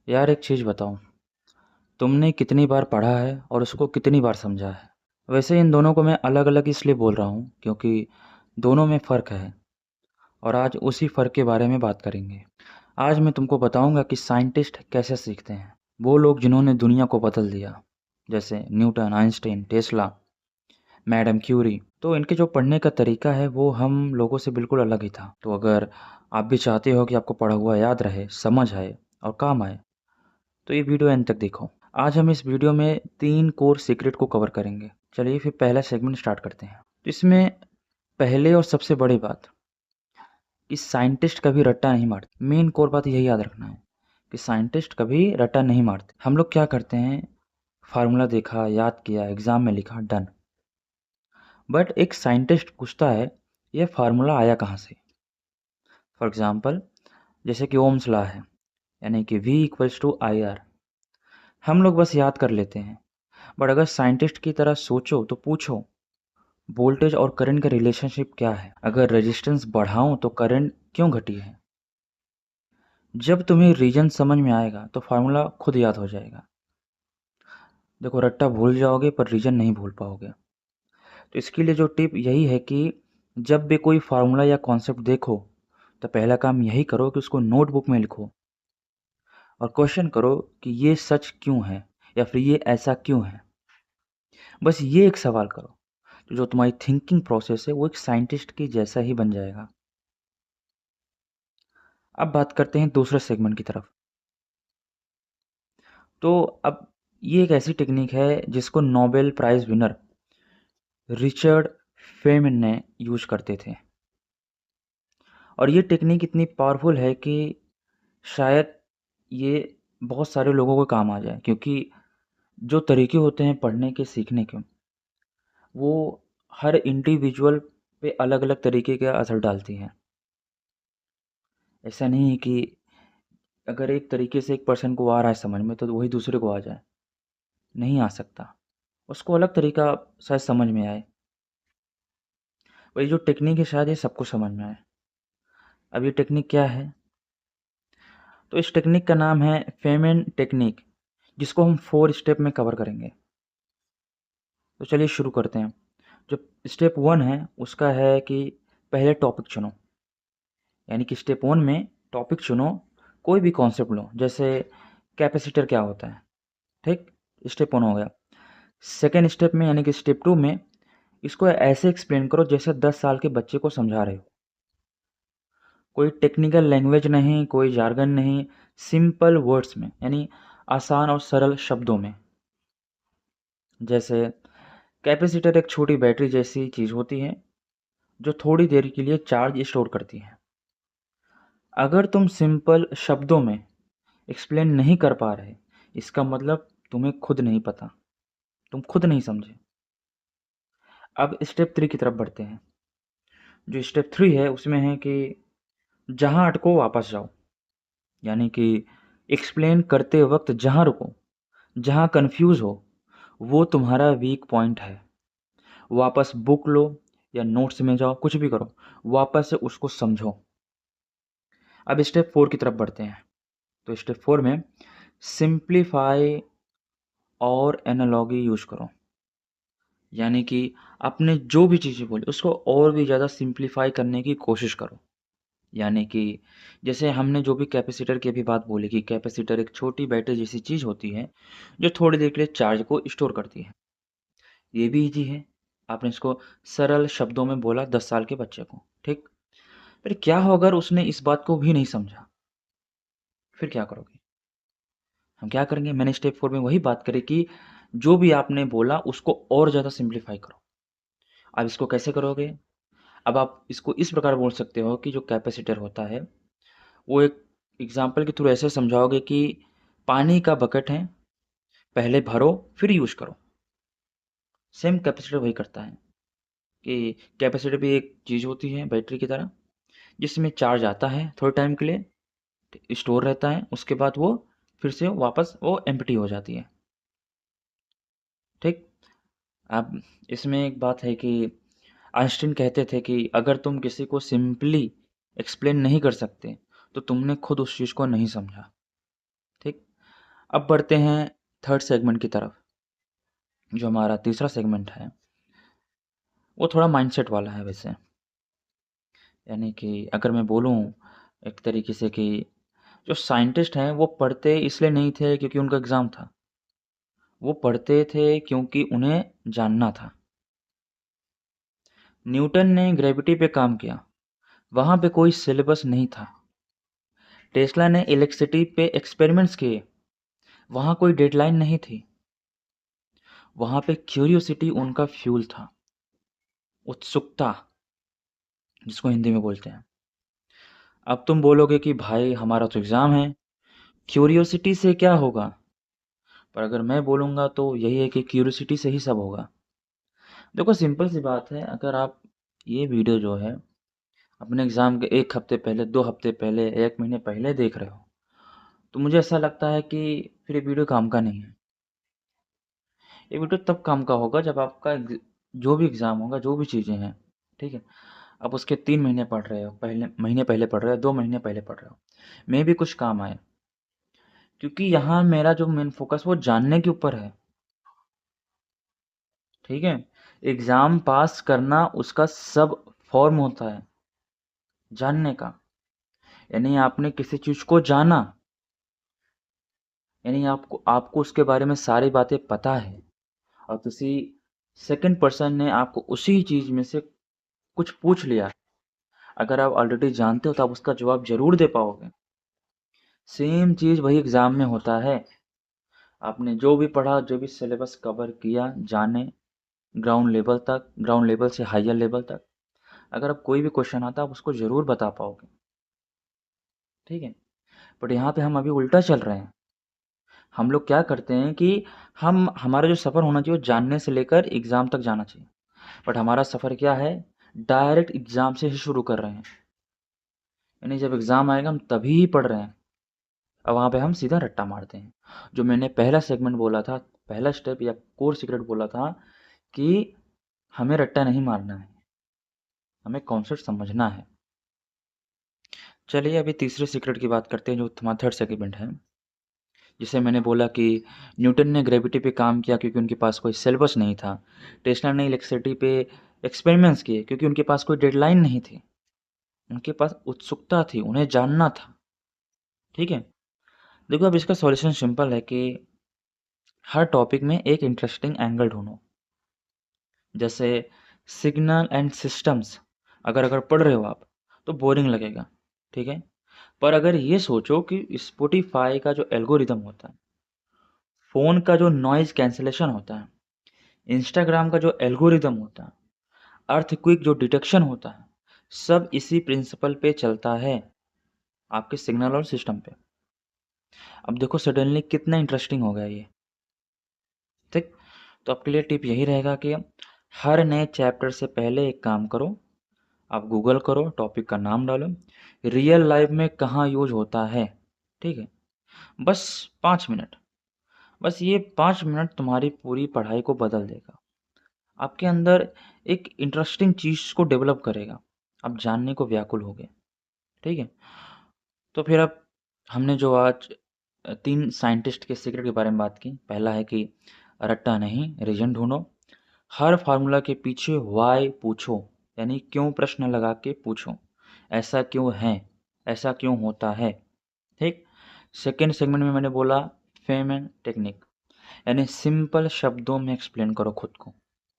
यार एक चीज़ बताओ। तुमने कितनी बार पढ़ा है और उसको कितनी बार समझा है? वैसे इन दोनों को मैं अलग अलग इसलिए बोल रहा हूँ क्योंकि दोनों में फ़र्क है। और आज उसी फ़र्क के बारे में बात करेंगे। आज मैं तुमको बताऊंगा कि साइंटिस्ट कैसे सीखते हैं। वो लोग जिन्होंने दुनिया को बदल दिया, जैसे Newton, Einstein, Tesla, madam Curie. तो इनके जो पढ़ने का तरीका है वो हम लोगों से बिल्कुल अलग ही था। तो अगर आप भी चाहते हो कि आपको पढ़ा हुआ याद रहे, समझ आए और काम आए, तो ये वीडियो एंड तक देखो। आज हम इस वीडियो में 3 कोर सीक्रेट को कवर करेंगे। चलिए फिर पहला सेगमेंट स्टार्ट करते हैं। तो इसमें पहले और सबसे बड़ी बात कि साइंटिस्ट कभी रट्टा नहीं मारते। मेन कोर बात यही याद रखना है कि साइंटिस्ट कभी रट्टा नहीं मारते। हम लोग क्या करते हैं, फार्मूला देखा, याद किया, एग्जाम में लिखा, डन। बट एक साइंटिस्ट पूछता है, ये फार्मूला आया कहाँ से? फॉर एग्जाम्पल, जैसे कि ओम्स लॉ है, यानी कि V इक्वल्स टू IR। हम लोग बस याद कर लेते हैं। बट अगर साइंटिस्ट की तरह सोचो तो पूछो, वोल्टेज और करंट का रिलेशनशिप क्या है? अगर रेजिस्टेंस बढ़ाऊं तो करंट क्यों घटी है? जब तुम्हें रीजन समझ में आएगा तो फार्मूला खुद याद हो जाएगा। देखो, रट्टा भूल जाओगे पर रीजन नहीं भूल पाओगे। तो इसके लिए जो टिप यही है कि जब भी कोई फार्मूला या कॉन्सेप्ट देखो तो पहला काम यही करो कि उसको नोटबुक में लिखो और क्वेश्चन करो कि ये सच क्यों है या फिर ये ऐसा क्यों है। बस ये एक सवाल करो, तो जो तुम्हारी थिंकिंग प्रोसेस है वो एक साइंटिस्ट की जैसा ही बन जाएगा। अब बात करते हैं दूसरे सेगमेंट की तरफ। तो अब ये एक ऐसी टेक्निक है जिसको Nobel prize winner Richard Feynman ने यूज करते थे। और ये टेक्निक इतनी पावरफुल है कि शायद ये बहुत सारे लोगों को काम आ जाए, क्योंकि जो तरीके होते हैं पढ़ने के, सीखने के, वो हर इंडिविजुअल पे अलग अलग तरीके का असर डालती हैं। ऐसा नहीं है कि अगर एक तरीके से एक पर्सन को आ रहा है समझ में तो वही दूसरे को आ जाए, नहीं आ सकता। उसको अलग तरीका शायद समझ में आए। वही जो टेक्निक है शायद ये सबको समझ में आए। अब ये टेक्निक क्या है? तो इस टेक्निक का नाम है फेमन टेक्निक, जिसको हम 4 स्टेप में कवर करेंगे। तो चलिए शुरू करते हैं। जो स्टेप 1 है उसका है कि पहले टॉपिक चुनो। यानी कि स्टेप 1 में टॉपिक चुनो, कोई भी कॉन्सेप्ट लो, जैसे कैपेसिटर क्या होता है। ठीक, स्टेप 1 हो गया। सेकेंड स्टेप में यानी कि स्टेप 2 में इसको ऐसे एक्सप्लेन करो जैसे 10 साल के बच्चे को समझा रहे हो। कोई टेक्निकल लैंग्वेज नहीं, कोई जार्गन नहीं, सिंपल वर्ड्स में, यानी आसान और सरल शब्दों में। जैसे कैपेसिटर एक छोटी बैटरी जैसी चीज़ होती है जो थोड़ी देर के लिए चार्ज स्टोर करती है। अगर तुम सिंपल शब्दों में एक्सप्लेन नहीं कर पा रहे, इसका मतलब तुम्हें खुद नहीं पता, तुम खुद नहीं समझे। अब स्टेप 3 की तरफ बढ़ते हैं। जो स्टेप 3 है उसमें है कि जहाँ अटको वापस जाओ। यानी कि एक्सप्लेन करते वक्त जहाँ रुको, जहाँ कंफ्यूज हो, वो तुम्हारा वीक पॉइंट है। वापस बुक लो या नोट्स में जाओ, कुछ भी करो, वापस से उसको समझो। अब स्टेप 4 की तरफ बढ़ते हैं। तो स्टेप 4 में सिंप्लीफाई और एनालॉगी यूज करो। यानी कि आपने जो भी चीज़ें बोली उसको और भी ज़्यादा सिंप्लीफाई करने की कोशिश करो। यानी कि जैसे हमने जो भी कैपेसिटर की अभी बात बोली कि कैपेसिटर एक छोटी बैटरी जैसी चीज़ होती है जो थोड़ी देर के लिए चार्ज को स्टोर करती है। ये भी इजी है, आपने इसको सरल शब्दों में बोला 10 साल के बच्चे को। ठीक, फिर क्या हो अगर उसने इस बात को भी नहीं समझा? फिर क्या करोगे? हम क्या करेंगे, मैंने स्टेप 4 में वही बात करी कि जो भी आपने बोला उसको और ज़्यादा सिंप्लीफाई करो। अब इसको कैसे करोगे? अब आप इसको इस प्रकार बोल सकते हो कि जो कैपेसिटर होता है वो एक एग्जाम्पल के थ्रू ऐसे समझाओगे कि पानी का बकेट है, पहले भरो फिर यूज करो। सेम कैपेसिटर वही करता है कि कैपेसिटर भी एक चीज़ होती है बैटरी की तरह, जिसमें चार्ज आता है थोड़े टाइम के लिए, स्टोर रहता है, उसके बाद वो फिर से वापस वो एम्प्टी हो जाती है। ठीक। अब इसमें एक बात है कि आइंस्टीन कहते थे कि अगर तुम किसी को सिंपली एक्सप्लेन नहीं कर सकते तो तुमने खुद उस चीज़ को नहीं समझा। ठीक। अब बढ़ते हैं थर्ड सेगमेंट की तरफ। जो हमारा तीसरा सेगमेंट है वो थोड़ा माइंडसेट वाला है वैसे। यानी कि अगर मैं बोलूँ एक तरीके से कि जो साइंटिस्ट हैं वो पढ़ते इसलिए नहीं थे क्योंकि उनका एग्ज़ाम था। वो पढ़ते थे क्योंकि उन्हें जानना था। न्यूटन ने ग्रेविटी पे काम किया, वहाँ पे कोई सिलेबस नहीं था। टेस्ला ने इलेक्ट्रिसिटी पे एक्सपेरिमेंट्स किए, वहाँ कोई डेडलाइन नहीं थी। वहाँ पे क्यूरियोसिटी उनका फ्यूल था, उत्सुकता जिसको हिंदी में बोलते हैं। अब तुम बोलोगे कि भाई हमारा तो एग्ज़ाम है, क्यूरियोसिटी से क्या होगा? पर अगर मैं बोलूँगा तो यही है कि क्यूरियोसिटी से ही सब होगा। देखो सिंपल सी बात है, अगर आप ये वीडियो जो है अपने एग्ज़ाम के 1 हफ़्ते पहले, 2 हफ़्ते पहले, 1 महीने पहले देख रहे हो, तो मुझे ऐसा लगता है कि फिर ये वीडियो काम का नहीं है। ये वीडियो तब काम का होगा जब आपका जो भी एग्ज़ाम होगा, जो भी चीज़ें हैं, ठीक है? आप उसके 3 महीने पढ़ रहे हो, पहले महीने पहले पढ़ रहे हो, 2 महीने पहले पढ़ रहे हो, मे बी कुछ काम आए। क्योंकि यहाँ मेरा जो मेन फ़ोकस वो जानने के ऊपर है, ठीक है? एग्ज़ाम पास करना उसका सब फ़ॉर्म होता है, जानने का। यानी आपने किसी चीज़ को जाना, यानी आपको आपको उसके बारे में सारी बातें पता है और किसी सेकंड पर्सन ने आपको उसी चीज़ में से कुछ पूछ लिया। अगर आप ऑलरेडी जानते हो तो आप उसका जवाब ज़रूर दे पाओगे। सेम चीज़ वही एग्ज़ाम में होता है। आपने जो भी पढ़ा, जो भी सिलेबस कवर किया, जाने ग्राउंड लेवल से हायर लेवल तक, अगर अब कोई भी क्वेश्चन आता है आप उसको ज़रूर बता पाओगे, ठीक है? बट यहाँ पे हम अभी उल्टा चल रहे हैं। हम लोग क्या करते हैं कि हम हमारा जो सफ़र होना चाहिए वो जानने से लेकर एग्ज़ाम तक जाना चाहिए। बट हमारा सफ़र क्या है? डायरेक्ट एग्ज़ाम से ही शुरू कर रहे हैं। यानी जब एग्ज़ाम आएगा हम तभी ही पढ़ रहे हैं। अब वहाँ पे हम सीधा रट्टा मारते हैं। जो मैंने पहला सेगमेंट बोला था, पहला स्टेप या कोर सीक्रेट बोला था कि हमें रट्टा नहीं मारना है, हमें कॉन्सेप्ट समझना है। चलिए अभी तीसरे सीक्रेट की बात करते हैं जो हमारा थर्ड सेगमेंट है। जिसे मैंने बोला कि न्यूटन ने ग्रेविटी पे काम किया क्योंकि उनके पास कोई सिलेबस नहीं था। टेस्ला ने इलेक्ट्रिसिटी पे एक्सपेरिमेंट्स किए क्योंकि उनके पास कोई डेडलाइन नहीं थी। उनके पास उत्सुकता थी, उन्हें जानना था, ठीक है? देखो अब इसका सॉल्यूशन सिंपल है कि हर टॉपिक में एक इंटरेस्टिंग एंगल ढूँढो। जैसे सिग्नल एंड सिस्टम्स अगर अगर पढ़ रहे हो आप, तो बोरिंग लगेगा, ठीक है? पर अगर ये सोचो कि स्पॉटिफ़ाई का जो एल्गोरिदम होता है, फ़ोन का जो नॉइज़ कैंसलेशन होता है, इंस्टाग्राम का जो एल्गोरिदम होता है, अर्थक्वेक जो डिटेक्शन होता है, सब इसी प्रिंसिपल पे चलता है, आपके सिग्नल और सिस्टम पे। अब देखो सडनली कितना इंटरेस्टिंग हो गया ये, ठीक? तो आपके लिए टिप यही रहेगा कि हर नए चैप्टर से पहले एक काम करो, आप गूगल करो, टॉपिक का नाम डालो, रियल लाइफ में कहाँ यूज़ होता है, ठीक है? बस 5 मिनट, बस ये 5 मिनट तुम्हारी पूरी पढ़ाई को बदल देगा। आपके अंदर एक इंटरेस्टिंग चीज़ को डेवलप करेगा, आप जानने को व्याकुल होगे, ठीक है? तो फिर अब हमने जो आज 3 साइंटिस्ट के सीक्रेट के बारे में बात की। पहला है कि रट्टा नहीं, रीज़न ढूँढो। हर फ़ॉर्मूला के पीछे व्हाय पूछो, यानी क्यों प्रश्न लगा के पूछो। ऐसा क्यों है? ऐसा क्यों होता है? ठीक? सेकंड सेगमेंट में मैंने बोला फेमन टेक्निक, यानी सिंपल शब्दों में एक्सप्लेन करो खुद को,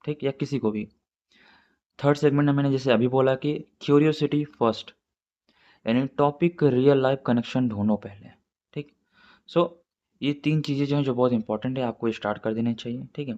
ठीक? या किसी को भी। थर्ड सेगमेंट में मैंने जैसे अभी बोला कि क्यूरियोसिटी फर्स्ट, यानी टॉपिक रियल लाइफ कनेक्शन ढूंढो पहले, ठीक? सो ये 3 चीज़ें जो हैं जो बहुत इंपॉर्टेंट है, आपको स्टार्ट कर देनी चाहिए, ठीक है?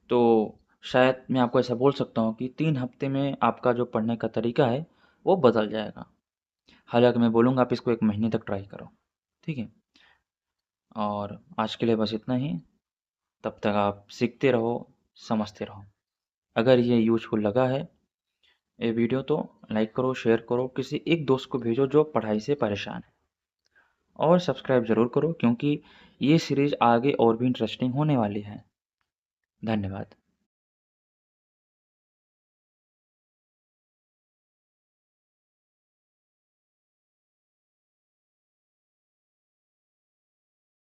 तो शायद मैं आपको ऐसा बोल सकता हूँ कि 3 हफ्ते में आपका जो पढ़ने का तरीका है वो बदल जाएगा। हालाँकि मैं बोलूँगा आप इसको 1 महीने तक ट्राई करो, ठीक है? और आज के लिए बस इतना ही, तब तक आप सीखते रहो, समझते रहो। अगर ये यूज़फुल लगा है ये वीडियो तो लाइक करो, शेयर करो, किसी एक दोस्त को भेजो जो पढ़ाई से परेशान है। और सब्सक्राइब ज़रूर करो क्योंकि ये सीरीज़ आगे और भी इंटरेस्टिंग होने वाली है। धन्यवाद।